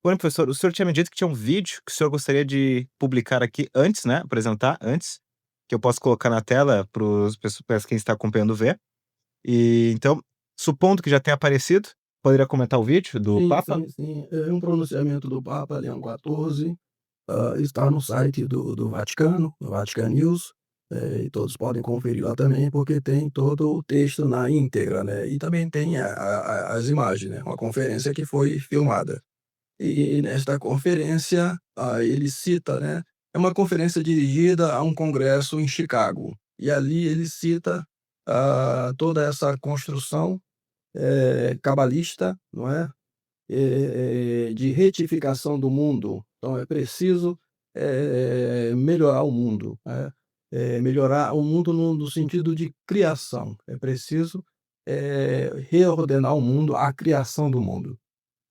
Porém, professor, o senhor tinha me dito que tinha um vídeo que o senhor gostaria de publicar aqui antes, né, apresentar antes, que eu posso colocar na tela para quem está acompanhando ver. E então, supondo que já tenha aparecido, poderia comentar o vídeo do Sim, Papa? sim, sim. É um pronunciamento do Papa Leão XIV, está no site do Vaticano, no Vatican News, e todos podem conferir lá também, porque tem todo o texto na íntegra, né, e também tem as imagens, né, uma conferência que foi filmada. E nesta conferência, ele cita, né, é uma conferência dirigida a um congresso em Chicago, e ali ele cita, toda essa construção, cabalista, não é, de retificação do mundo. Então é preciso, melhorar o mundo, né, melhorar o mundo no sentido de criação. É preciso, reordenar o mundo, a criação do mundo.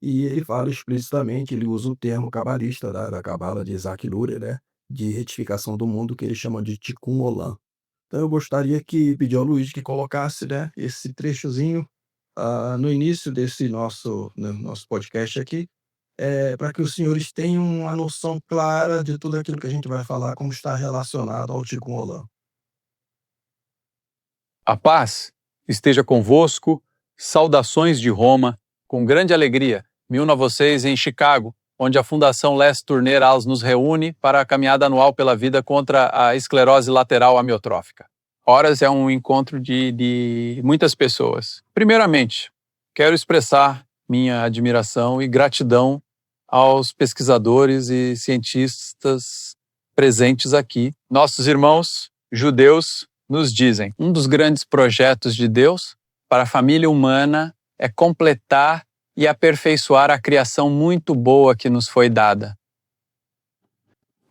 E ele fala explicitamente, ele usa o termo cabalista da cabala de Isaac Luria, né, de retificação do mundo, que ele chama de Tikkun Olam. Então eu gostaria que pedir ao Luiz que colocasse, né, esse trechozinho, no início desse nosso podcast aqui, para que os senhores tenham uma noção clara de tudo aquilo que a gente vai falar, como está relacionado ao Tikkun Olam. A paz esteja convosco, saudações de Roma, com grande alegria, me uno a vocês em Chicago, onde a Fundação Les Tourner Als nos reúne para a caminhada anual pela vida contra a esclerose lateral amiotrófica. Horas é um encontro de muitas pessoas. Primeiramente, quero expressar minha admiração e gratidão aos pesquisadores e cientistas presentes aqui. Nossos irmãos judeus nos dizem: um dos grandes projetos de Deus para a família humana é completar e aperfeiçoar a criação muito boa que nos foi dada.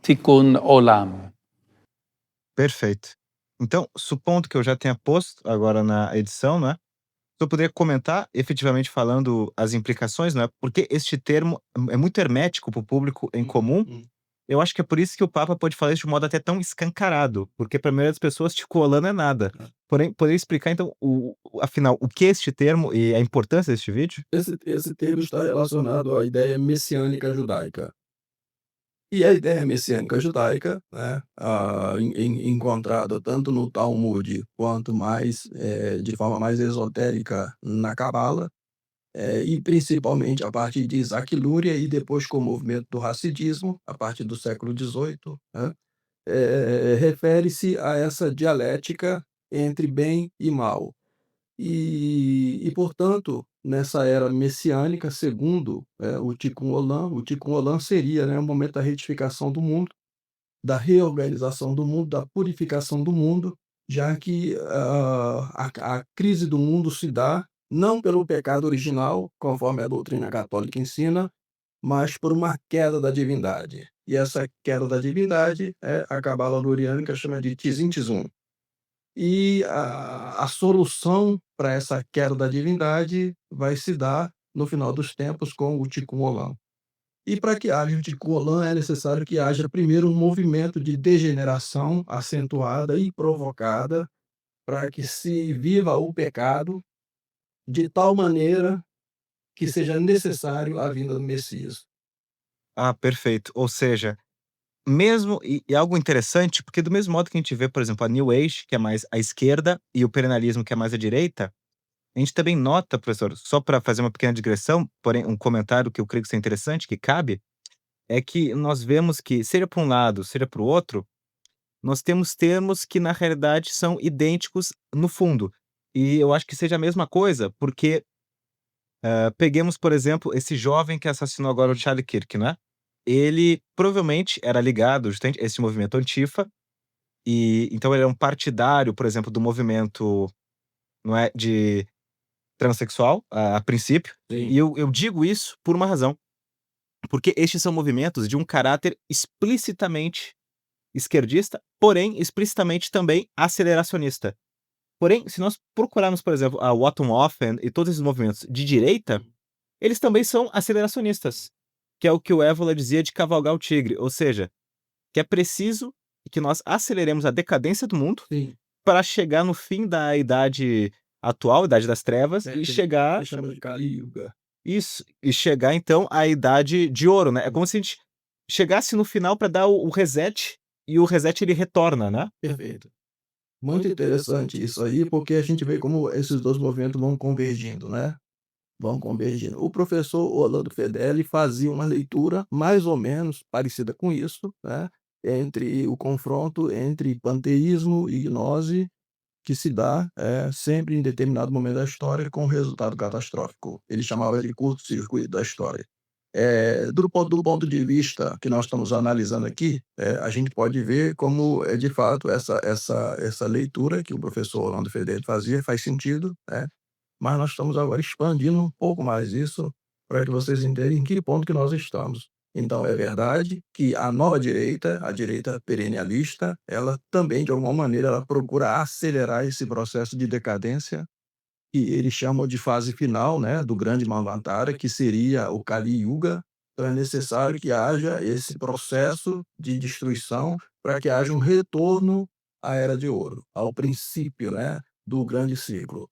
Tikkun Olam. Perfeito. Então, supondo que eu já tenha posto agora na edição, né, eu poderia comentar, efetivamente falando as implicações, né, porque este termo é muito hermético para o público em comum. Eu acho que é por isso que o Papa pode falar isso de modo até tão escancarado, porque para a maioria das pessoas Tico-Holanda é nada. Porém, poderia explicar então, afinal, o que é este termo e a importância deste vídeo? Esse termo está relacionado à ideia messiânica judaica. E a ideia messiânica judaica, né, encontrada tanto no Talmud quanto mais, de forma mais esotérica na Cabala, e principalmente a partir de Isaac Luria e depois com o movimento do Hassidismo, a partir do século XVIII, né, refere-se a essa dialética entre bem e mal. Portanto, nessa era messiânica, segundo, o Tikkun Olam seria, né, o momento da retificação do mundo, da reorganização do mundo, da purificação do mundo, já que, a crise do mundo se dá não pelo pecado original, conforme a doutrina católica ensina, mas por uma queda da divindade. E essa queda da divindade, a cabala luriânica chama de Tzim Tzum. E a solução para essa queda da divindade vai se dar no final dos tempos com o Tikkun Olam. E para que haja o Tikkun Olam é necessário que haja primeiro um movimento de degeneração acentuada e provocada para que se viva o pecado de tal maneira que seja necessário a vinda do Messias. Ah, perfeito. Ou seja, mesmo e algo interessante, porque do mesmo modo que a gente vê, por exemplo, a New Age, que é mais à esquerda, e o perennialismo, que é mais à direita, a gente também nota, professor, só para fazer uma pequena digressão, porém um comentário que eu creio que seja interessante, que cabe, é que nós vemos que, seja para um lado, seja para o outro, nós temos termos que na realidade são idênticos no fundo. E eu acho que seja a mesma coisa, porque, peguemos, por exemplo, esse jovem que assassinou agora o Charlie Kirk, né. Ele provavelmente era ligado justamente a esse movimento Antifa, e então ele é um partidário, por exemplo, do movimento, não é, de transexual, a princípio. Sim. E eu digo isso por uma razão, porque estes são movimentos de um caráter explicitamente esquerdista, porém explicitamente também aceleracionista. Porém, se nós procurarmos, por exemplo, a Wotton Offen e todos esses movimentos de direita, eles também são aceleracionistas, que é o que o Évola dizia de cavalgar o tigre, ou seja, que é preciso que nós aceleremos a decadência do mundo Sim. para chegar no fim da idade atual, idade das trevas, e chegar Ele chama de Kali Yuga. Isso, e chegar então à idade de ouro, né, é como se a gente chegasse no final para dar o reset, e o reset ele retorna, né. Perfeito. Muito interessante isso aí, porque a gente vê como esses 2 movimentos vão convergindo, né, vão convergindo. O professor Orlando Fedeli fazia uma leitura mais ou menos parecida com isso, né, entre o confronto entre panteísmo e gnose, que se dá, sempre em determinado momento da história com um resultado catastrófico. Ele chamava de curto-circuito da história. Do ponto de vista que nós estamos analisando aqui, a gente pode ver como, de fato, essa leitura que o professor Orlando Fedeli fazia faz sentido, né, mas nós estamos agora expandindo um pouco mais isso, para que vocês entendam em que ponto que nós estamos. Então é verdade que a nova direita, a direita perennialista, ela também, de alguma maneira, ela procura acelerar esse processo de decadência, que eles chamam de fase final, né, do grande Manvantara, que seria o Kali Yuga. Então é necessário que haja esse processo de destruição para que haja um retorno à Era de Ouro, ao princípio, né, do grande ciclo.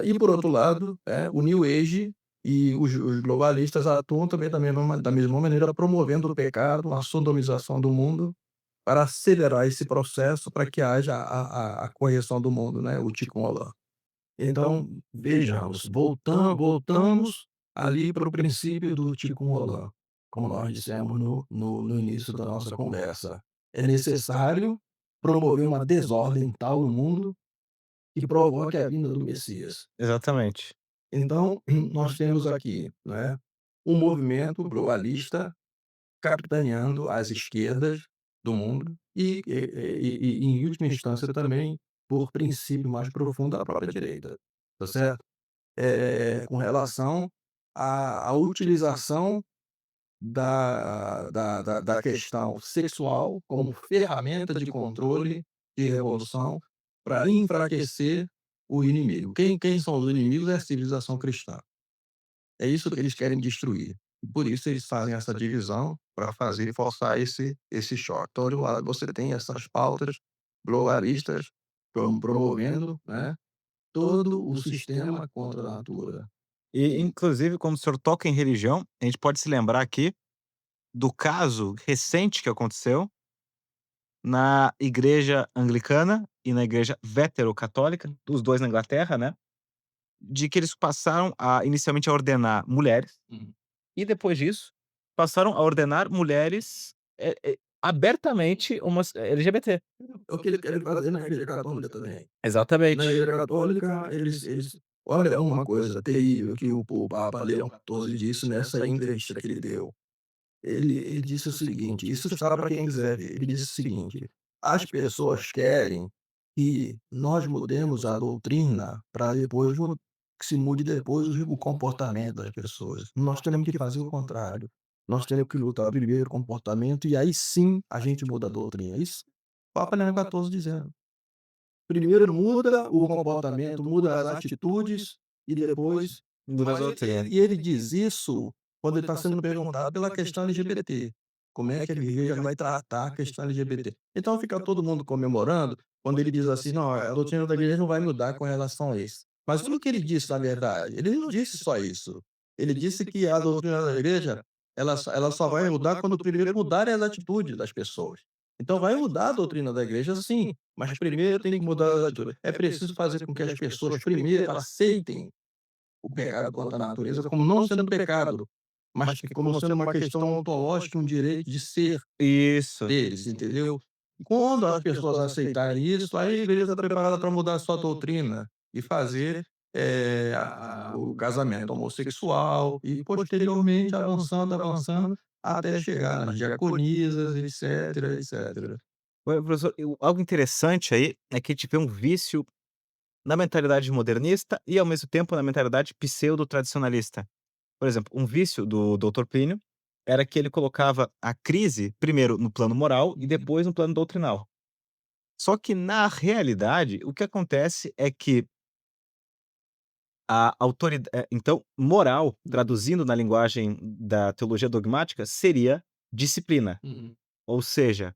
E por outro lado, o New Age e os globalistas atuam também da mesma maneira, promovendo o pecado, a sodomização do mundo, para acelerar esse processo, para que haja a correção do mundo, né, o Tikkun Olam. Então, vejamos, voltamos ali para o princípio do Tikkun Olam, como nós dissemos no início da nossa conversa. É necessário promover uma desordem tal no mundo que provoque a vinda do Messias. Exatamente. Então, nós temos aqui, né, um movimento globalista capitaneando as esquerdas do mundo e em última instância também, por princípio mais profundo, a própria direita, tá certo? Com relação à utilização da questão sexual como ferramenta de controle, de revolução, para enfraquecer o inimigo. Quem são os inimigos é a civilização cristã. É isso que eles querem destruir. E por isso eles fazem essa divisão para fazer e forçar esse choque. Então, de um lado, você tem essas pautas globalistas promovendo, né, todo o sistema contra a natura. E E inclusive quando o senhor toca em religião, a gente pode se lembrar aqui do caso recente que aconteceu na igreja anglicana e na igreja veterocatólica, os 2 na Inglaterra, né, de que eles passaram a inicialmente a ordenar mulheres, Uhum. e depois disso, passaram a ordenar mulheres, abertamente LGBT. É o que eles querem fazer na igreja católica também. Na Exatamente. igreja católica, eles olha, uma coisa terrível que o Papa Leão XIV disse nessa entrevista que ele deu. Ele disse o seguinte, isso está para quem quiser ver, ele disse o seguinte: "As pessoas querem que nós mudemos a doutrina para depois que se mude depois o comportamento das pessoas. Nós temos que fazer o contrário. Nós temos que lutar primeiro o comportamento e aí sim a gente muda a doutrina". Isso Papa Leão XIV dizendo. Primeiro muda o comportamento, muda as atitudes e depois Muda a mas doutrina. ele diz isso quando ele está sendo perguntado pela questão LGBT. Como é que a igreja vai tratar a questão LGBT? Então fica todo mundo comemorando quando ele diz assim: "Não, a doutrina da igreja não vai mudar com relação a isso". Mas o que ele disse na verdade? Ele não disse só isso. Ele disse que a doutrina da igreja, ela só vai mudar quando primeiro mudarem as atitudes das pessoas. Então vai mudar a doutrina da igreja sim, mas primeiro tem que mudar as atitudes. É preciso fazer com que as pessoas primeiro aceitem o pecado contra a natureza como não sendo pecado, mas que como sendo uma questão ontológica, um direito de ser Isso. deles, entendeu? E quando as pessoas aceitarem isso, aí a igreja está preparada para mudar a sua doutrina e fazer o casamento homossexual e posteriormente avançando, até chegar nas diaconisas, etc, etc. Professor, algo interessante aí é que a gente vê um vício na mentalidade modernista e, ao mesmo tempo, na mentalidade pseudo-tradicionalista. Por exemplo, um vício do Dr. Plínio era que ele colocava a crise primeiro no plano moral e depois no plano doutrinal. Só que, na realidade, o que acontece é que a autoridade, então, moral, traduzindo na linguagem da teologia dogmática, seria disciplina. Uhum. Ou seja,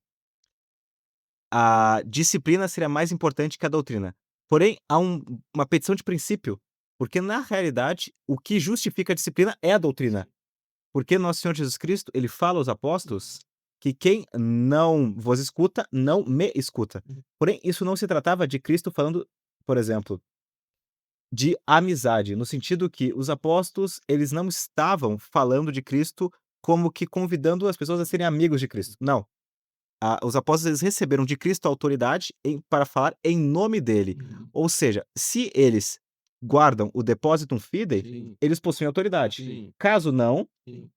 a disciplina seria mais importante que a doutrina. Porém, há uma petição de princípio Porque na realidade, o que justifica a disciplina é a doutrina. Porque nosso Senhor Jesus Cristo, ele fala aos apóstolos que quem não vos escuta, não me escuta. Porém, isso não se tratava de Cristo falando, por exemplo, de amizade, no sentido que os apóstolos, eles não estavam falando de Cristo como que convidando as pessoas a serem amigos de Cristo. Não. Os apóstolos, eles receberam de Cristo a autoridade para falar em nome dele. Uhum. Ou seja, se eles guardam o depositum fidei, Sim, eles possuem autoridade. sim, Caso não, sim.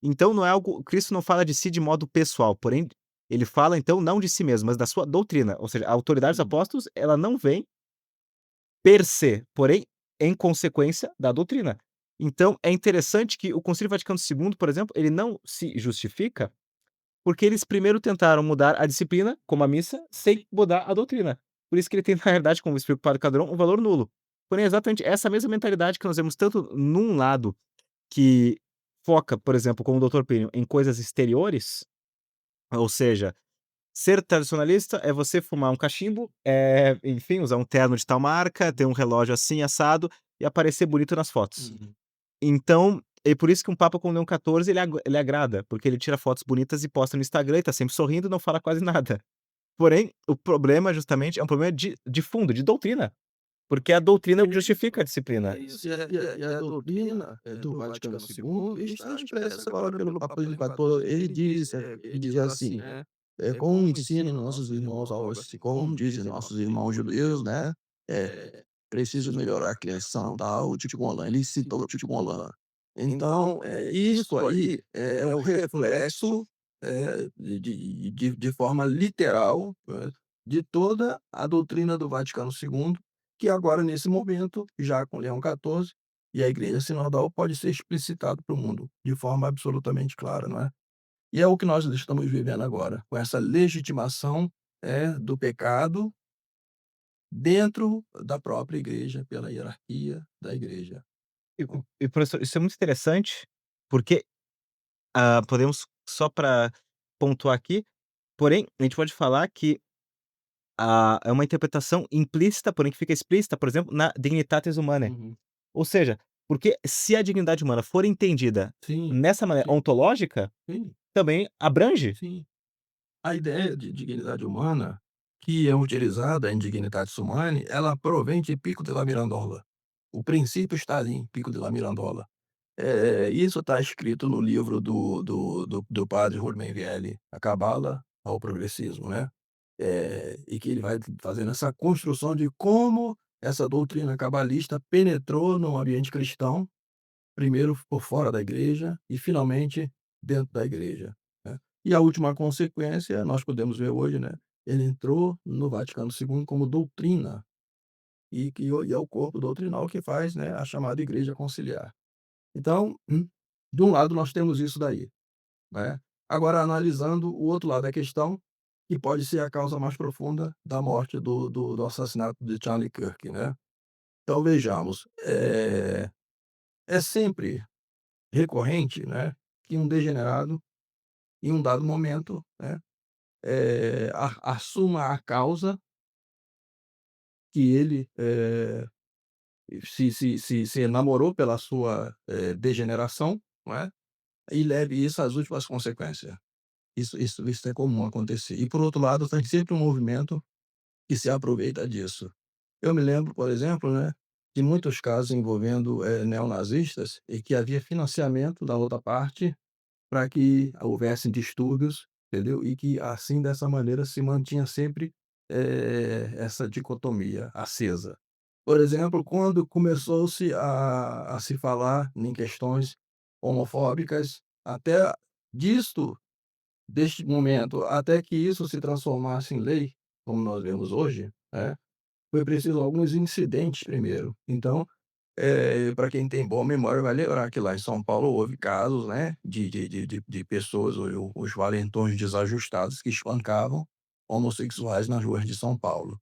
então não é algo, Cristo não fala de si de modo pessoal, porém, ele fala então não de si mesmo, mas da sua doutrina. Ou seja, a autoridade dos apóstolos, ela não vem per se, porém em consequência da doutrina. Então é interessante que o Concílio Vaticano II, por exemplo, ele não se justifica, porque eles primeiro tentaram mudar a disciplina, como a missa, sem mudar a doutrina. Por isso que ele tem, na realidade, como explica o padre Cadron, um valor nulo. Porém, é exatamente essa mesma mentalidade que nós vemos tanto num lado que foca, por exemplo, como o Dr. Plínio, em coisas exteriores, ou seja, ser tradicionalista é você fumar um cachimbo, enfim, usar um terno de tal marca, ter um relógio assim assado e aparecer bonito nas fotos. Uhum. Então, é por isso que um papa como Leão XIV ele agrada, porque ele tira fotos bonitas e posta no Instagram e tá sempre sorrindo e não fala quase nada. Porém, o problema justamente é um problema de fundo, de doutrina, porque a doutrina justifica a É disciplina. isso, e a doutrina, do Vaticano II está expressa agora pelo Papa Leo XIV. Ele diz assim, né, como ensinam nossos irmãos como dizem nossos irmãos judeus, né, preciso melhorar a criação tal, tipo Molan, ele citou o tipo Molan. Então, isso aí é o reflexo, de forma literal, de toda a doutrina do Vaticano II, que agora, nesse momento, já com Leão XIV, e a Igreja Sinodal pode ser explicitado para o mundo, de forma absolutamente clara, não é? E é o que nós estamos vivendo agora, com essa legitimação, do pecado dentro da própria igreja, pela hierarquia da igreja. E professor, isso é muito interessante, porque, podemos só para pontuar aqui, porém, a gente pode falar que, é uma interpretação implícita, porém que fica explícita, por exemplo, na Dignitatis Humanae. Uhum. Ou seja, porque se a dignidade humana for entendida Sim, nessa maneira sim, ontológica, sim, também abrange. sim. A ideia de dignidade humana, que é utilizada em Dignitatis Humanae, ela provém de Pico della Mirandola. O princípio está ali em Pico della Mirandola. Isso está escrito no livro do padre Rubem Vielli, A Cabala ao Progressismo, né? E que ele vai fazendo essa construção de como essa doutrina cabalista penetrou no ambiente cristão, primeiro por fora da igreja e finalmente dentro da igreja, né. E a última consequência, nós podemos ver hoje, né, ele entrou no Vaticano II como doutrina, e é o corpo doutrinal que faz, né, a chamada igreja conciliar. Então, de um lado nós temos isso daí, né. Agora analisando o outro lado da questão, que pode ser a causa mais profunda da morte do assassinato de Charlie Kirk, né. Então vejamos, é sempre recorrente, né, que um degenerado, em um dado momento, né, assuma a causa que ele, se enamorou pela sua, degeneração, não é, e leve isso às últimas consequências. Isso é comum acontecer. E por outro lado, tem sempre um movimento que se aproveita disso. Eu me lembro, por exemplo, né, de muitos casos envolvendo, neonazistas, e que havia financiamento da outra parte para que houvessem distúrbios, entendeu? E que assim, dessa maneira, se mantinha sempre, essa dicotomia acesa. Por exemplo, quando começou-se a se falar em questões homofóbicas, até disto deste momento, até que isso se transformasse em lei, como nós vemos hoje, né, foi preciso alguns incidentes primeiro. Então, para quem tem boa memória vai lembrar que lá em São Paulo houve casos, né, de pessoas, os valentões desajustados que espancavam homossexuais nas ruas de São Paulo,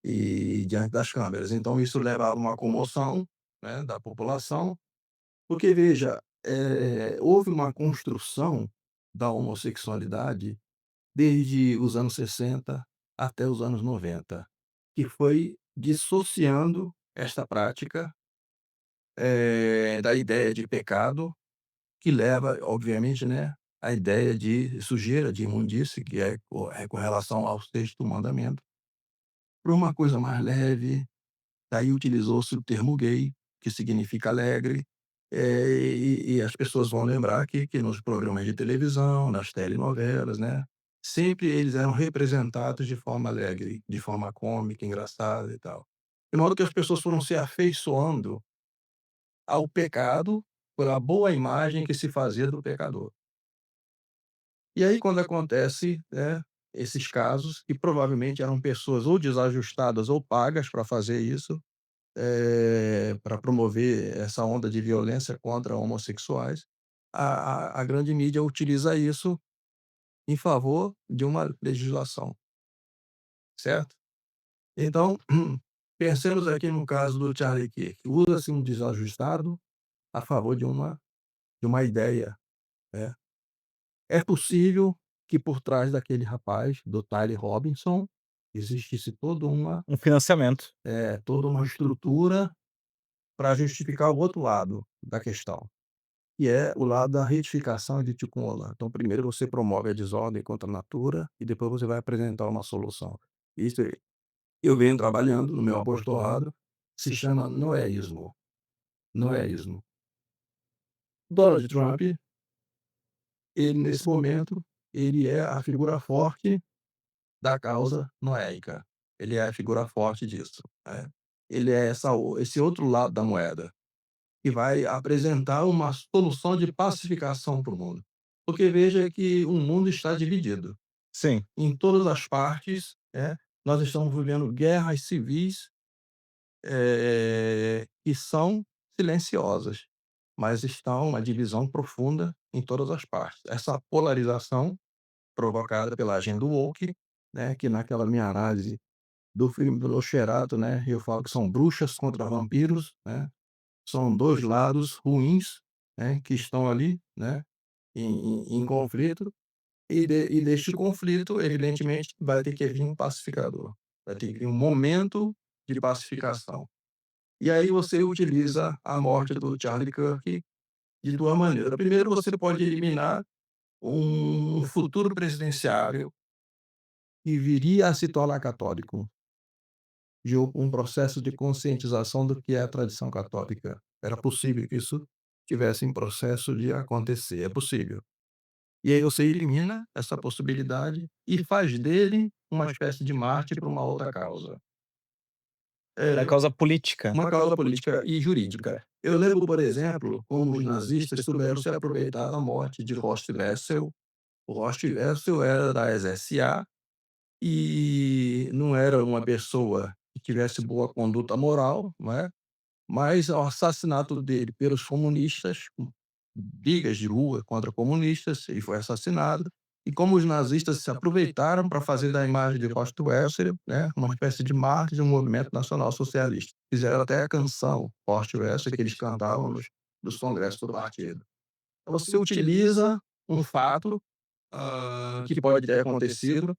e diante das câmeras. Então isso levava a uma comoção, né, da população, porque veja, houve uma construção da homossexualidade desde os anos 60 até os anos 90, que foi dissociando esta prática da ideia de pecado, que leva, obviamente, né, à ideia de sujeira, de imundície, que é com relação ao sexto mandamento, para uma coisa mais leve. Daí utilizou-se o termo gay, que significa alegre, e as pessoas vão lembrar que nos programas de televisão, nas telenovelas, né, sempre eles eram representados de forma alegre, de forma cômica, engraçada e tal. De modo que as pessoas foram se afeiçoando ao pecado pela boa imagem que se fazia do pecador. E aí quando acontece, né, esses casos, que provavelmente eram pessoas ou desajustadas ou pagas para fazer isso, para promover essa onda de violência contra homossexuais, a grande mídia utiliza isso em favor de uma legislação, certo? Então, pensemos aqui no caso do Charlie Kirk, usa-se um desajustado a favor de uma ideia, né. É possível que por trás daquele rapaz, do Tyler Robinson, existisse Um financiamento. toda uma estrutura para justificar o outro lado da questão. Que é o lado da retificação de Tikkun. Então, primeiro você promove a desordem contra a natura e depois você vai apresentar uma solução. Isso eu venho trabalhando no meu apostolado, se chama noéismo. Noéismo. Donald Trump, ele nesse momento, ele é a figura forte da causa noéica. Ele é a figura forte disso, né. Ele é esse outro lado da moeda, que vai apresentar uma solução de pacificação para o mundo. Porque veja que o mundo está dividido. Sim. Em todas as partes, nós estamos vivendo guerras civis, que são silenciosas, mas estão uma divisão profunda em todas as partes. Essa polarização provocada pela agenda woke, né, que naquela minha análise do filme do Nosferatu, né, eu falo que são bruxas contra vampiros, né, são 2 lados ruins, né, que estão ali, né, em conflito, e deste conflito, evidentemente, vai ter que vir um pacificador, vai ter que vir um momento de pacificação. E aí você utiliza a morte do Charlie Kirk de 2 maneiras. Primeiro, você pode eliminar um futuro presidenciável que viria a se tornar católico, de um processo de conscientização do que é a tradição católica. Era possível que isso tivesse em processo de acontecer, é possível. E aí você elimina essa possibilidade e faz dele uma espécie de mártir para uma outra causa. Da É, causa política. uma causa política e jurídica. Eu lembro, por exemplo, como os nazistas souberam se aproveitar da morte de Horst Wessel. O Horst Wessel era da SSA e não era uma pessoa que tivesse boa conduta moral, não é? Mas o assassinato dele pelos comunistas, com brigas de rua contra comunistas, ele foi assassinado. E como os nazistas se aproveitaram para fazer da imagem de Horst Wessel, né, uma espécie de mártir de um movimento nacional socialista. Fizeram até a canção Horst Wessel que eles cantavam nos congressos do partido. Então você utiliza um fato que pode ter acontecido,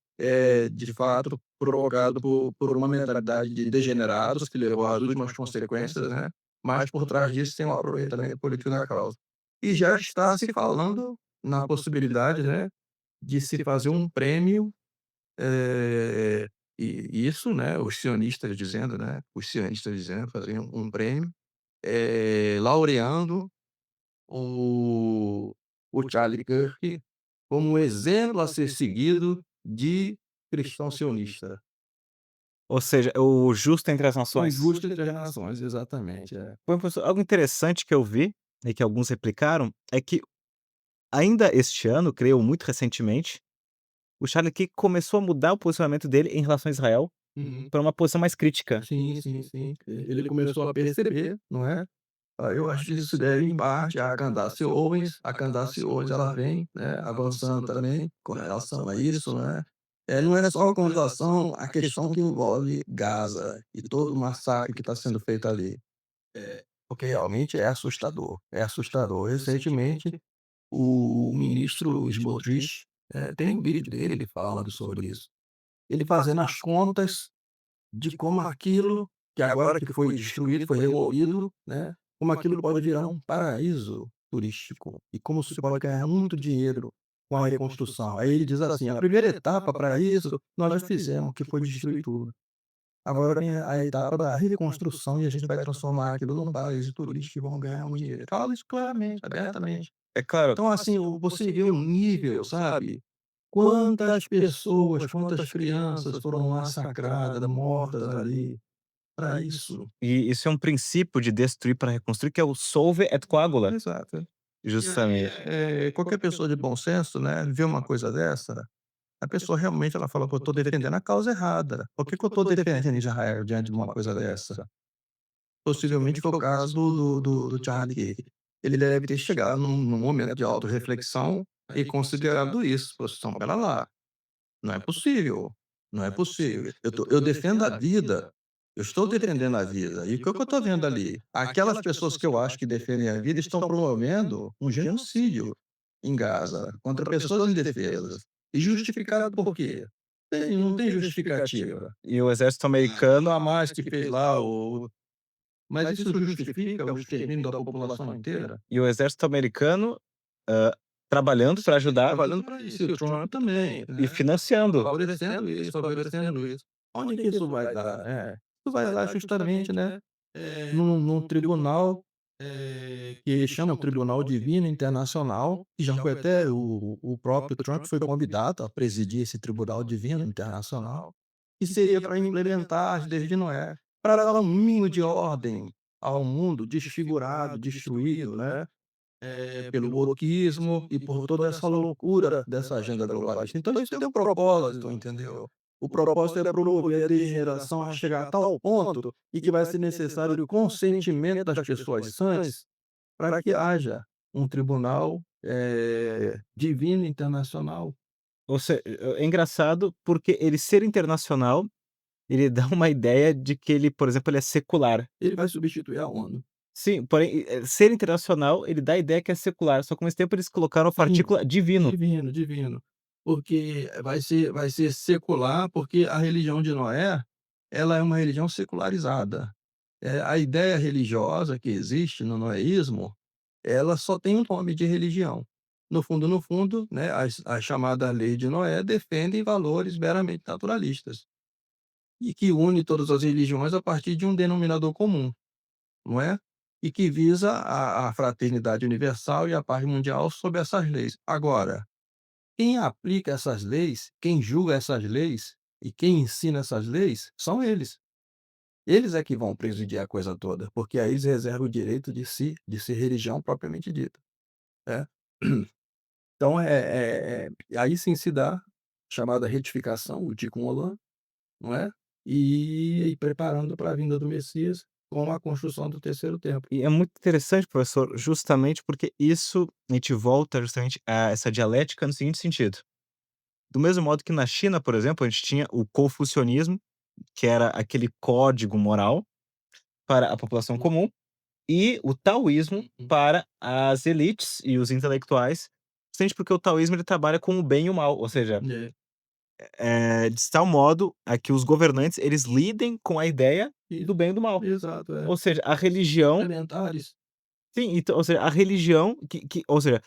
de fato, provocado por uma mentalidade de degenerados que levou às últimas consequências, né, mas por trás disso tem um aproveitamento político da causa. E já está se falando na possibilidade, né, de se fazer um prêmio, e isso, né, os sionistas dizendo, fazer um prêmio, laureando o o Charlie Kirk como um exemplo a ser seguido de cristão sionista. Ou seja, o justo entre as O nações. justo entre as nações, exatamente, é. Bom, professor, algo interessante que eu vi, e que alguns replicaram, é que ainda este ano, creio muito recentemente, o Charlie Kirk começou a mudar o posicionamento dele em relação a Israel Uhum. para uma posição mais crítica. Sim, sim, sim. Ele começou a perceber, não é? Eu acho que isso deve em parte a Candace Owens. A Candace Owens, ela vem, né, avançando também com relação a isso, né. Não é só com relação à questão que envolve Gaza e todo o massacre que está sendo feito ali. Porque realmente é assustador, é assustador. Recentemente, o ministro Smotrich, tem um vídeo dele, ele falando sobre isso. Ele fazendo as contas de como aquilo que agora que foi destruído, foi removido, né, como aquilo pode virar um paraíso turístico e como se pode ganhar muito dinheiro com a reconstrução. Aí ele diz assim: "A primeira etapa para isso nós já fizemos, que foi destruir tudo. Agora vem a etapa da reconstrução e a gente vai transformar aquilo num paraíso turístico e vamos ganhar muito dinheiro". Fala isso claramente, abertamente. É claro. Então, assim, você vê um nível, sabe? Quantas pessoas, quantas crianças foram massacradas, mortas ali para isso. E isso é um princípio de destruir para reconstruir, que é o solve et coagula, Exato. justamente. Qualquer pessoa de bom senso, né, vê uma coisa dessa, a pessoa realmente ela fala que eu estou defendendo a causa errada. Por que que eu estou defendendo Israel diante de uma coisa dessa? Possivelmente foi o caso do Charlie Kirk. Ele deve ter chegado num momento de autorreflexão e considerado isso. Falou assim: "Espera lá, não é possível, não é possível. Eu defendo a vida, eu estou defendendo a vida. E o que eu estou vendo ali? Aquelas pessoas que eu acho que defendem a vida estão promovendo um genocídio em Gaza contra pessoas indefesas. E justificado por quê? Não tem justificativa. E o exército americano A mais que fez lá o mas isso justifica o extermínio da população inteira? e o exército americano, hã, trabalhando para ajudar Trabalhando para isso, e o Trump também, e né, financiando. favorecendo isso, favorecendo isso. Onde que isso vai dar? Isso vai dar justamente, né, num tribunal, que chama o Tribunal Divino Internacional, que já foi até o próprio Trump foi convidado a presidir esse Tribunal Divino Internacional, que seria para implementar as leis de Noé, para dar um mínimo de ordem ao mundo desfigurado, destruído, né, pelo wokismo e por toda essa loucura dessa agenda globalista. Então isso tem um propósito, entendeu? O propósito é promover a degeneração a chegar a tal ponto e que vai ser necessário o consentimento das pessoas sãs para que haja um tribunal, divino internacional. Ou se é engraçado, porque ele ser internacional, ele dá uma ideia de que ele, por exemplo, ele é secular. Ele vai substituir a ONU. Sim, porém, ser internacional, ele dá a ideia que é secular, só que ao mesmo tempo eles colocaram a Sim, partícula divino. divino, divino. Porque vai ser secular, porque a religião de Noé, ela é uma religião secularizada. A ideia religiosa que existe no noeísmo, ela só tem um nome de religião. No fundo, né, as chamadas leis de Noé defendem valores meramente naturalistas, e que une todas as religiões a partir de um denominador comum, não é? E que visa a fraternidade universal e a paz mundial sob essas leis. Agora, quem aplica essas leis, quem julga essas leis e quem ensina essas leis são eles. Eles é que vão presidir a coisa toda, porque aí eles reservam o direito de ser religião propriamente dita, né. Então, aí sim se dá a chamada retificação, o Tikkun Olam, não é, e preparando para a vinda do Messias com a construção do terceiro templo. E é muito interessante, professor, justamente porque isso a gente volta justamente a essa dialética no seguinte sentido: do mesmo modo que na China, por exemplo, a gente tinha o confucionismo, que era aquele código moral para a população comum, e o taoísmo Uhum. para as elites e os intelectuais, justamente porque o taoísmo ele trabalha com o bem e o mal, ou seja, É, de tal modo a que os governantes eles lidem com a ideia isso, do bem e do mal. exato, Ou seja, a religião complementares. sim, então, ou seja, a religião que ou seja,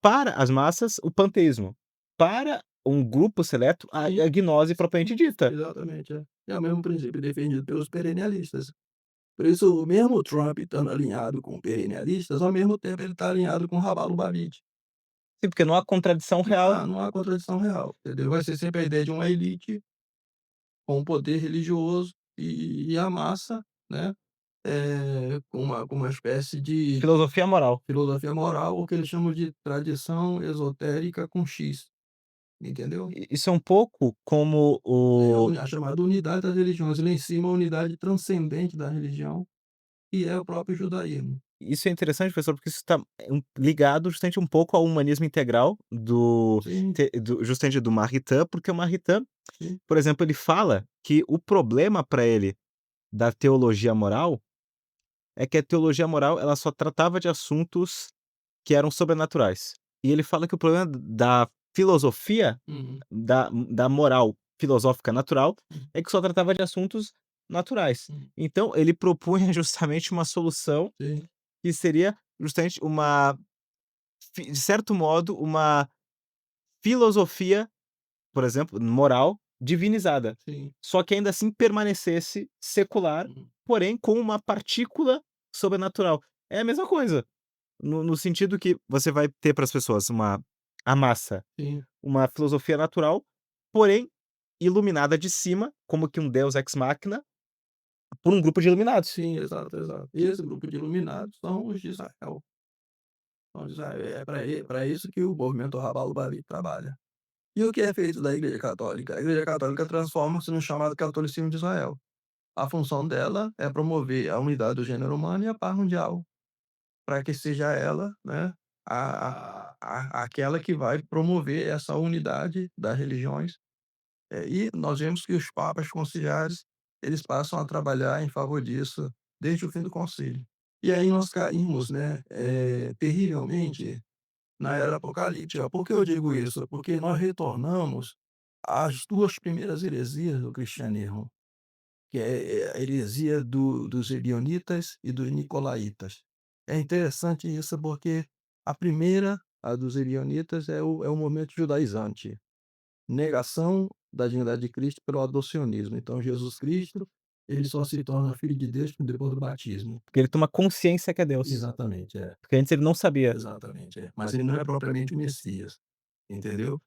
para as massas, o panteísmo, para um grupo seleto, Sim, a gnose propriamente dita. exatamente, é. É o mesmo princípio defendido pelos perennialistas. Por isso, mesmo o Trump estando alinhado com perennialistas, ao mesmo tempo ele está alinhado com o Rabalo-Babide. Sim, porque não há contradição real. Não há contradição real, entendeu? Vai ser sempre a ideia de uma elite com poder religioso e a massa, né, com uma espécie de Filosofia moral. filosofia moral, ou que eles chamam de tradição esotérica com X, entendeu? Isso é um pouco como É o a chamada unidade das religiões, lá em cima a unidade transcendente da religião, que é o próprio judaísmo. isso é interessante, professor, porque isso está ligado justamente um pouco ao humanismo integral Sim, do justamente do Maritain, porque o Maritain, sim, por exemplo, ele fala que o problema para ele da teologia moral é que a teologia moral ela só tratava de assuntos que eram sobrenaturais. E ele fala que o problema da filosofia, uhum, da moral filosófica natural, uhum, é que só tratava de assuntos naturais. uhum, Então ele propunha justamente uma solução sim. que seria justamente de certo modo, uma filosofia, por exemplo, moral, divinizada. Sim. Só que ainda assim permanecesse secular, Uhum. porém com uma partícula sobrenatural. É a mesma coisa, no sentido que você vai ter para as pessoas a massa, Sim, uma filosofia natural, porém iluminada de cima, como que um deus ex machina, por um grupo de iluminados. sim, exato, exato. E esse grupo de iluminados são os de Israel. São os de Israel. É para isso que o movimento Rabalubali trabalha. E o que é feito da Igreja Católica? A Igreja Católica transforma-se no chamado catolicismo de Israel. A função dela é promover a unidade do gênero humano e a paz mundial, para que seja ela, né, aquela que vai promover essa unidade das religiões. E nós vemos que os papas conciliares, eles passam a trabalhar em favor disso desde o fim do concílio. E aí nós caímos, né, terrivelmente na era apocalíptica. Por que eu digo isso? Porque nós retornamos às 2 primeiras heresias do cristianismo, que é a heresia dos ebionitas e dos nicolaítas. É interessante isso porque a primeira, a dos ebionitas, é o movimento judaizante. Negação da divindade de Cristo pelo adocionismo. Então Jesus Cristo, ele só se torna filho de Deus depois do batismo. Porque ele toma consciência que é Deus, Exatamente, é. porque antes ele não sabia. Exatamente, é. Mas ele não é propriamente o Messias, entendeu?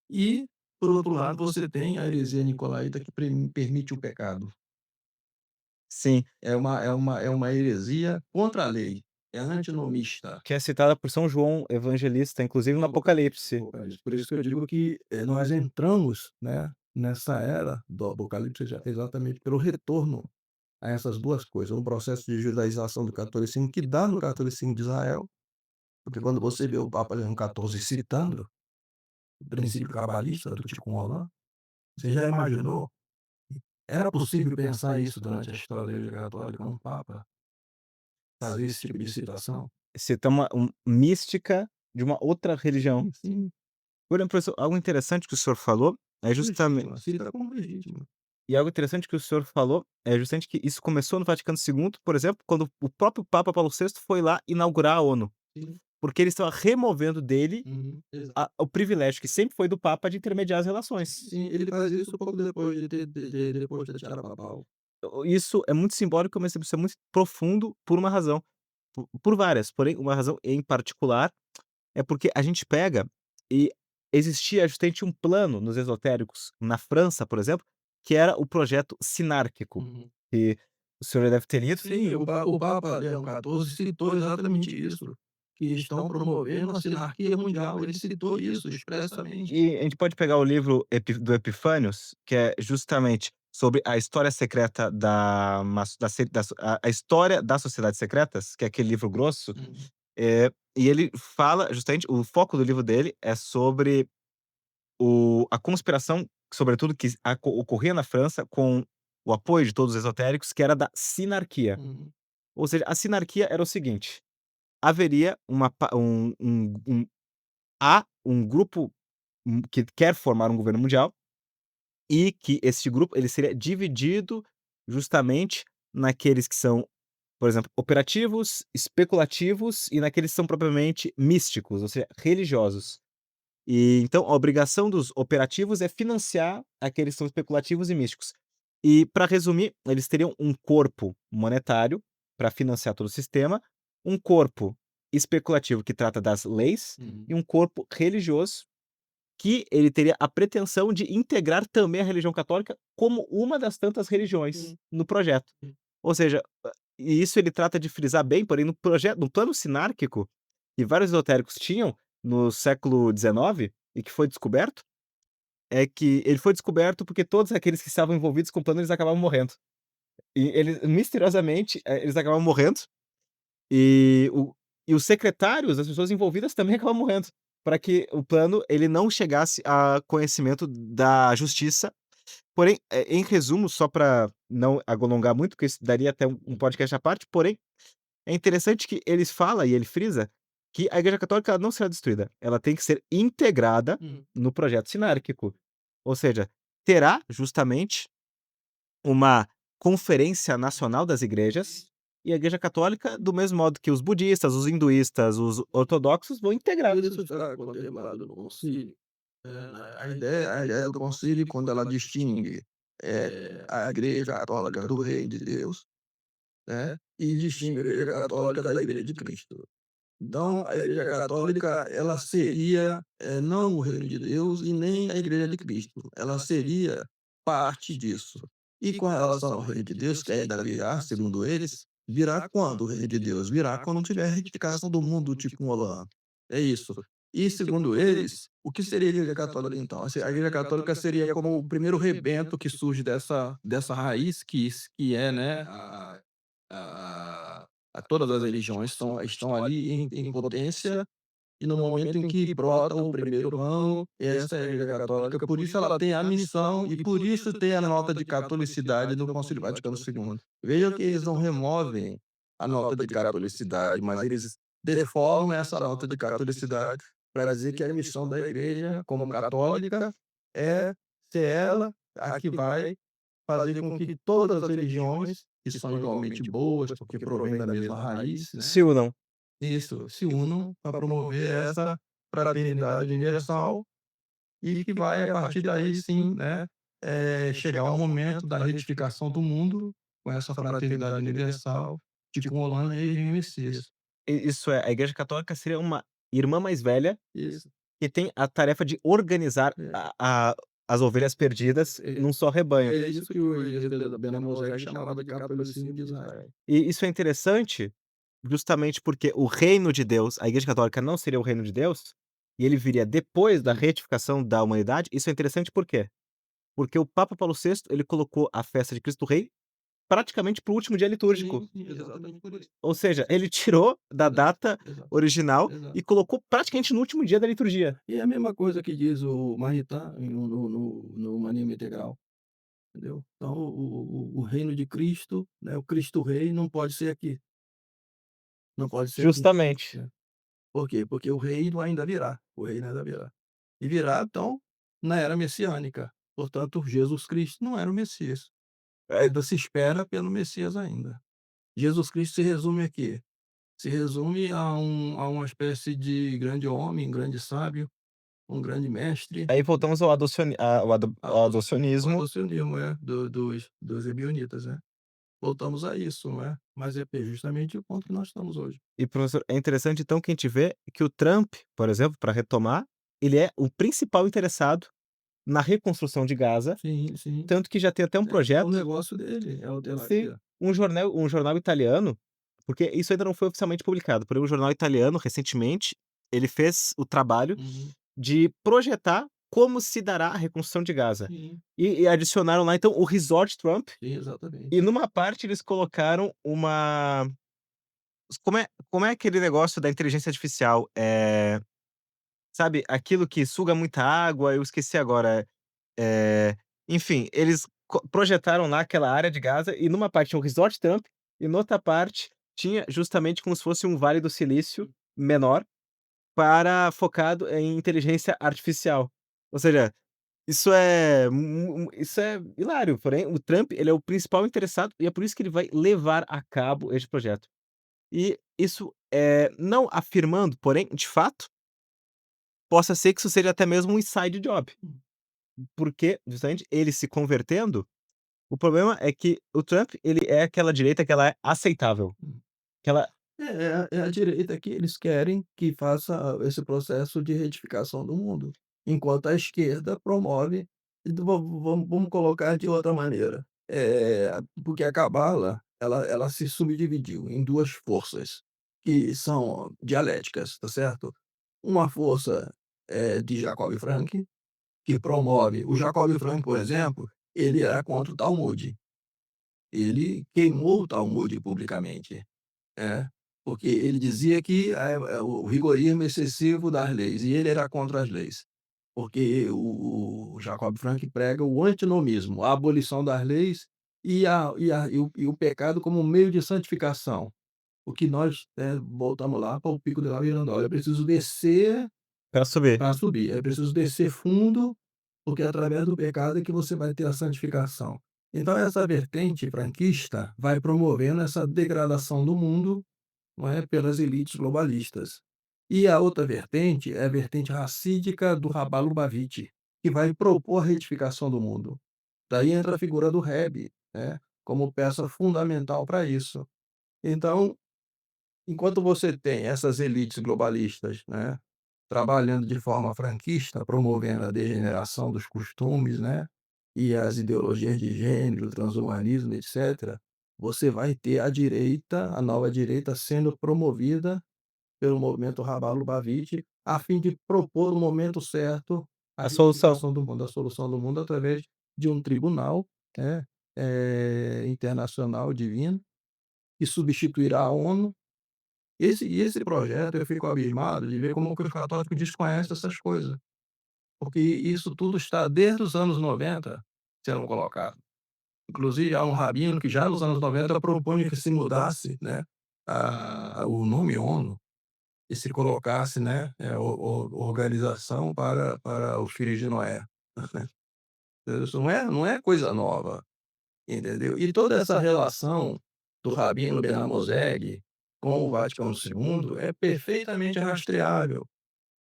E, por outro lado, você tem a heresia nicolaíta que permite o pecado. Sim, É uma heresia contra a lei, é antinomista. que é citada por São João Evangelista, inclusive no Apocalipse. Por isso que eu digo que, nós entramos, né, nessa era do Apocalipse exatamente pelo retorno a essas 2 coisas, um processo de judaização do catolicismo que dá no catolicismo de Israel, porque quando você vê o Papa Leão XIV citando o princípio cabalista do Tikkun Olam, você já imaginou? Era possível pensar isso durante a história da Igreja Católica, um Papa fazer esse tipo de citação? Cita uma mística de uma outra religião. Sim, Olha, professor, algo interessante que o senhor falou é justamente legítima, cita como legítima. e algo interessante que o senhor falou é justamente que isso começou no Vaticano II, por exemplo, quando o próprio Papa Paulo VI foi lá inaugurar a ONU, Sim, porque ele estava removendo dele uhum, exato. o privilégio que sempre foi do Papa de intermediar as relações. Sim, ele faz isso pouco depois depois de tirar papal. Isso é muito simbólico, mas isso é muito profundo por uma razão, por várias, porém uma razão em particular é porque a gente pega e existia justamente um plano nos esotéricos na França, por exemplo, que era o projeto sinárquico, Uhum. que o senhor já deve ter lido. Sim, o Papa Leão XIV citou exatamente isso, que estão promovendo a sinarquia mundial, ele citou isso expressamente. E a gente pode pegar o livro do Epifânios, que é justamente sobre a história secreta da mas da se da so a história das sociedades secretas, que é aquele livro grosso, Uhum, e ele fala justamente o foco do livro dele é sobre a conspiração, sobretudo que ocorria na França com o apoio de todos os esotéricos, que era da sinarquia. uhum, Ou seja, a sinarquia era o seguinte: haveria uma pa um grupo, que quer formar um governo mundial e que esse grupo ele seria dividido justamente naqueles que são, por exemplo, operativos, especulativos e naqueles que são propriamente místicos, ou seja, religiosos. E então a obrigação dos operativos é financiar aqueles que são especulativos e místicos. E para resumir, eles teriam um corpo monetário para financiar todo o sistema, um corpo especulativo que trata das leis uhum, e um corpo religioso que ele teria a pretensão de integrar também a religião católica como uma das tantas religiões sim, no projeto. sim, Ou seja, e isso ele trata de frisar bem, porém no plano sinárquico, que vários esotéricos tinham no século XIX e que foi descoberto, é que ele foi descoberto porque todos aqueles que estavam envolvidos com o plano, eles acabavam morrendo. E eles misteriosamente, eles acabavam morrendo, e os secretários, as pessoas envolvidas também acabam morrendo, para que o plano ele não chegasse a conhecimento da justiça. Porém, em resumo, só para não alongar muito, porque isso daria até um podcast à parte, porém, é interessante que eles fala e ele frisa que a Igreja Católica ela não será destruída, ela tem que ser integrada uhum, no projeto sinárquico. Ou seja, terá justamente uma conferência nacional das igrejas, E a Igreja Católica, do mesmo modo que os budistas, os hinduístas, os ortodoxos, vão integrar. Isso está contemplado no concílio. A ideia do concílio, quando ela distingue a Igreja Católica do Reino de Deus, né, e distingue a Igreja Católica da Igreja de Cristo. Então, a Igreja Católica, ela seria, não o Reino de Deus e nem a Igreja de Cristo, ela seria parte disso. E com relação ao Reino de Deus, que ainda virá, segundo eles, virá quando o Reino de Deus? Virá quando tiver a retificação do mundo, tipo um Holanda. É isso. E segundo eles, o que seria a Igreja Católica então? A Igreja Católica seria como o primeiro rebento que surge dessa raiz que é, né, a todas as religiões estão ali em potência, e no momento em que brota o primeiro ramo, essa é a Igreja Católica, por isso ela tem a missão e por isso tem a nota de catolicidade no Concílio Vaticano II. Veja que eles não removem a nota de catolicidade, mas eles deformam essa nota de catolicidade para dizer que a missão da Igreja, como católica, é ser ela a que vai fazer com que todas as religiões, que são igualmente boas, porque provêm da mesma raiz, né, Se unam. isso, se unam para promover essa fraternidade universal e que vai, a partir daí sim, né, chegar ao momento da retificação do mundo com essa fraternidade universal, tipo Holanda e Messias. Isso é, a Igreja Católica seria uma irmã mais velha Isso. que tem a tarefa de organizar É. as ovelhas perdidas num só rebanho. É isso que o Igreja da Bena Mosaic chamava de catolicismo de Israel. E isso é interessante, justamente porque o reino de Deus, a Igreja Católica não seria o reino de Deus, e ele viria depois da Sim. retificação da humanidade. Isso é interessante por quê? Porque o Papa Paulo VI, ele colocou a festa de Cristo Rei praticamente para o último dia litúrgico. Sim, exatamente por isso. Ou seja, ele tirou da Exato, data exato, original exato. e colocou praticamente no último dia da liturgia. E é a mesma coisa que diz o Maritain no Humanismo Integral, entendeu? Então o reino de Cristo, né, o Cristo Rei não pode ser aqui, não pode ser aqui, Justamente. né. Por quê? Porque o reino ainda virá, o reino ainda virá. E virá, então, na era messiânica, portanto, Jesus Cristo não era o Messias. Ainda se espera pelo Messias ainda. Jesus Cristo se resume a quê? Se resume a uma espécie de grande homem, grande sábio, um grande mestre. Aí voltamos ao Ah, ao o adocionismo. adocionismo, dos ebionitas, né. Voltamos a isso, não é. Mas é justamente o ponto que nós estamos hoje. E professor, é interessante então que a gente vê que o Trump, por exemplo, para retomar, ele é o principal interessado na reconstrução de Gaza, Sim, sim. tanto que já tem até um É o projeto. negócio dele, é o Sim, hotelaria. um jornal italiano, porque isso ainda não foi oficialmente publicado, porém um jornal italiano, recentemente, ele fez o trabalho Uhum. de projetar como se dará a reconstrução de Gaza. Sim, E adicionaram lá, então, o Resort Trump, sim, exatamente. e numa parte eles colocaram uma como é aquele negócio da inteligência artificial? Sabe, aquilo que suga muita água, eu esqueci agora. Enfim, eles projetaram lá aquela área de Gaza e numa parte tinha um resort Trump e noutra parte tinha justamente como se fosse um Vale do Silício menor para focado em inteligência artificial. Ou seja, isso é hilário, porém o Trump, ele é o principal interessado e é por isso que ele vai levar a cabo este projeto. E isso, não afirmando, porém, de fato, possa ser que isso seja até mesmo um inside job, Hum, porque justamente ele se convertendo. O problema é que o Trump, ele é aquela direita que ela é aceitável, hum. que ela É a direita que eles querem que faça esse processo de retificação do mundo, enquanto a esquerda promove, e vamos colocar de outra maneira, porque a cabala, ela se subdividiu em 2 forças, que são dialéticas, tá certo? Uma força, de Jacob Frank, que promove o Jacob Frank, por exemplo, ele era contra o Talmud, ele queimou o Talmud publicamente. É, porque ele dizia que o rigorismo excessivo das leis, e ele era contra as leis. Porque o Jacob Frank prega o antinomismo, a abolição das leis e o pecado como um meio de santificação. O que nós, voltamos lá para o pico da Mirandolha, é preciso descer pra subir. para subir, é preciso descer fundo, porque é através do pecado é que você vai ter a santificação. Então essa vertente franquista vai promovendo essa degradação do mundo, não é, pelas elites globalistas. E a outra vertente é a vertente racídica do Rabbah Lubavitch, que vai propor a retificação do mundo. Daí entra a figura do Rebbe, né, como peça fundamental para isso. Então, enquanto você tem essas elites globalistas, né, trabalhando de forma franquista, promovendo a degeneração dos costumes, né, e as ideologias de gênero, transhumanismo, etc., você vai ter a direita, a nova direita, sendo promovida pelo movimento Rabbah Lubavitch, a fim de propor no momento certo a A solução. retificação do mundo, a solução do mundo através de um tribunal, né, internacional divino, que substituirá a ONU. Esse projeto, eu fico abismado de ver como que os católicos desconhecem essas coisas, porque isso tudo está desde os anos 90 sendo colocado. Inclusive, há um rabino que já nos anos 90 propõe que se mudasse, né, o nome ONU e se colocasse, né, Organização para os Filhos de Noé. Isso não é coisa nova. Entendeu? E toda essa relação do Rabino Ben Moshe com o Vaticano II é perfeitamente rastreável.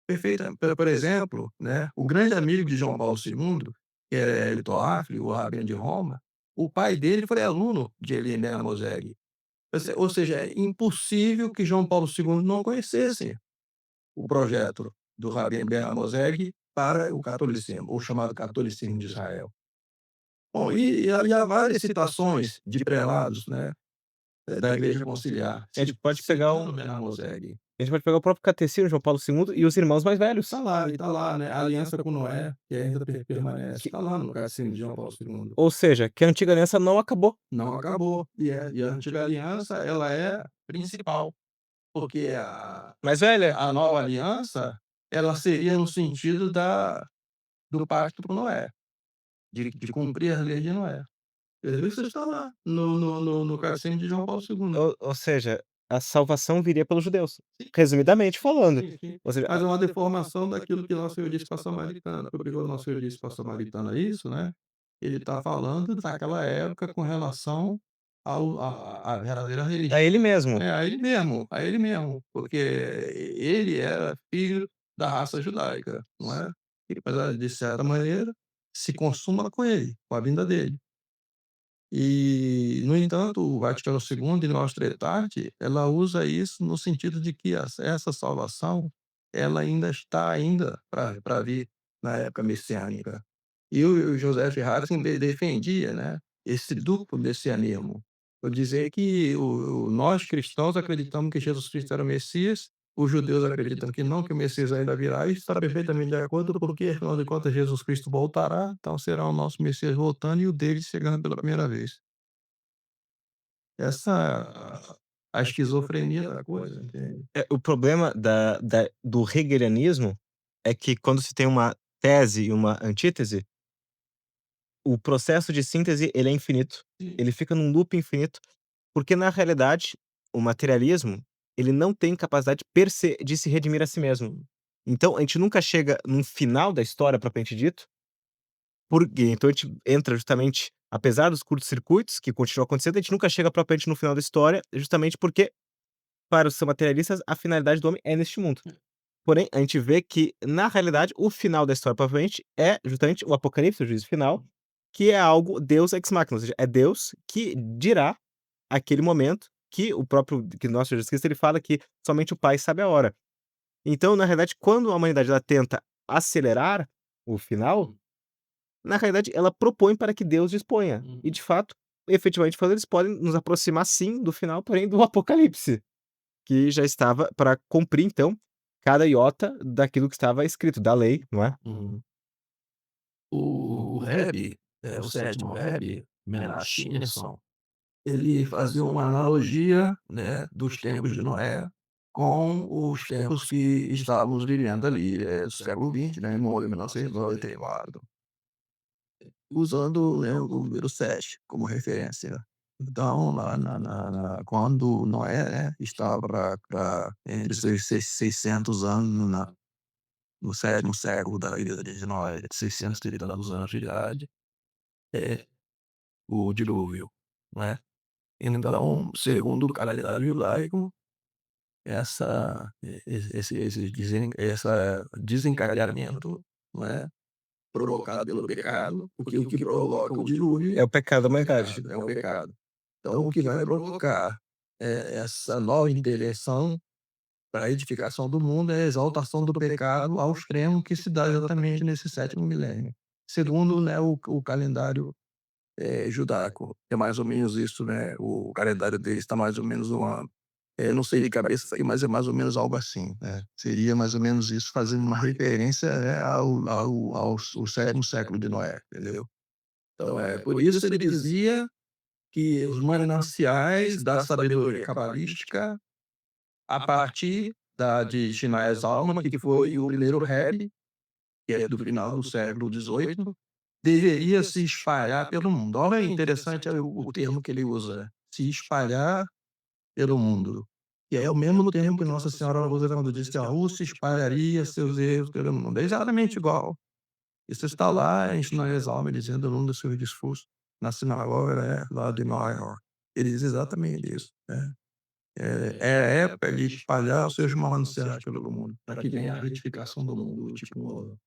Perfeita, por exemplo, né, o grande amigo de João Paulo II, que era Hélio Toffoli, o Rabino de Roma, o pai dele foi aluno de Elie Ben Moshe. Ou seja, é impossível que João Paulo II não conhecesse o projeto do Rabino Ben Moshe para o catolicismo, o chamado catolicismo de Israel. Bom, e há várias citações de prelados, né, da Igreja Conciliar, A gente pode pegar citando Ben Moshe. A gente pode pegar o próprio Catecismo João Paulo II e os irmãos mais velhos. Tá lá, né, a aliança com Noé, que ainda permanece, Que tá lá no Catecismo de João Paulo II. Ou seja, que a antiga aliança não acabou. Não acabou, e a antiga aliança, ela é principal, porque Mais velha. a nova aliança, ela seria no sentido do pacto com Noé, de cumprir as leis de Noé. Isso está lá no Catecismo de João Paulo II. Ou seja, a salvação viria pelos judeus, resumidamente falando. Sim, sim. Ou seja, Mas é uma deformação daquilo que nosso Senhor disse para a samaritana, porque quando nosso Senhor disse para a samaritana isso, né, ele está falando daquela época com relação à verdadeira religião. a ele mesmo. A ele mesmo, porque ele era filho da raça judaica, não é? E apesar de certa maneira, se consuma com ele, com a vinda dele. E, no entanto, o Vaticano II e Nostra Aetate, ela usa isso no sentido de que essa salvação, ela ainda está para vir na época messiânica. E o Joseph Ratzinger defendia, né, esse duplo messianismo. Por dizer que nós cristãos acreditamos que Jesus Cristo era o Messias, os judeus acreditam que não, que o Messias ainda virá, e está perfeitamente de acordo, porque, afinal de contas, Jesus Cristo voltará, então será o nosso Messias voltando e o deles chegando pela primeira vez. A esquizofrenia da coisa, entende? O problema do hegelianismo é que quando se tem uma tese e uma antítese, o processo de síntese ele é infinito. Sim. Ele fica num loop infinito, porque na realidade, o materialismo, ele não tem capacidade per se de se redimir a si mesmo. Então a gente nunca chega num final da história propriamente dito, porque então a gente entra justamente apesar dos curtos-circuitos que continuam acontecendo, a gente nunca chega propriamente no final da história, justamente porque, para os materialistas, a finalidade do homem é neste mundo. Porém, a gente vê que, na realidade, o final da história, provavelmente, é justamente o apocalipse, o juízo final, que é algo Deus ex machina, ou seja, é Deus que dirá aquele momento que o próprio que nosso Jesus Cristo ele fala que somente o Pai sabe a hora. Então, na realidade, quando a humanidade ela tenta acelerar o final, na realidade ela propõe para que Deus disponha. E de fato, efetivamente falando, eles podem nos aproximar sim do final, porém do apocalipse, que já estava para cumprir então cada iota daquilo que estava escrito, da lei, não é? Uhum. O Rebbe, o sétimo Rebbe, Menachem Nassim, ele fazia uma analogia, né, dos tempos de Noé com os tempos que estávamos vivendo ali, do século XX, né, em 1994, usando, né, o número 7 como referência. Então, lá quando Noé, né, estava entre os 600 anos no sétimo século da vida de Noé, 630 anos de idade, o dilúvio, né. Então, segundo o calendário judaico, essa desencadeamento, não é, provocado pelo pecado, porque o que provoca o dilúvio É o pecado da humanidade. é o pecado. Então o que vai provocar, essa nova intervenção para a edificação do mundo é a exaltação do pecado ao extremo que se dá exatamente nesse 7º milênio. Segundo, né, o calendário, judaico, é mais ou menos isso, né, o calendário deles está mais ou menos não sei de cabeça aí, mas é mais ou menos algo assim, né. Seria mais ou menos isso, fazendo uma referência, né, ao 7º século de Noé, entendeu. Então, por isso ele dizia que os mananciais da sabedoria cabalística, a partir de Shimei Zalman, que foi o primeiro rebbe, que é do final do século XVIII, deveria se espalhar pelo mundo. Olha, interessante o termo que ele usa, se espalhar pelo mundo. E é o mesmo termo que Nossa Senhora usa quando diz que a Rússia espalharia seus erros pelo mundo. É exatamente igual. Isso está lá em Shimei Zalman dizendo num dos seus discursos na sinagoga, né, lá de Nova York. Ele diz exatamente isso, né. É a época de espalhar os seus mananciais pelo mundo, para que venha a retificação do mundo, tipo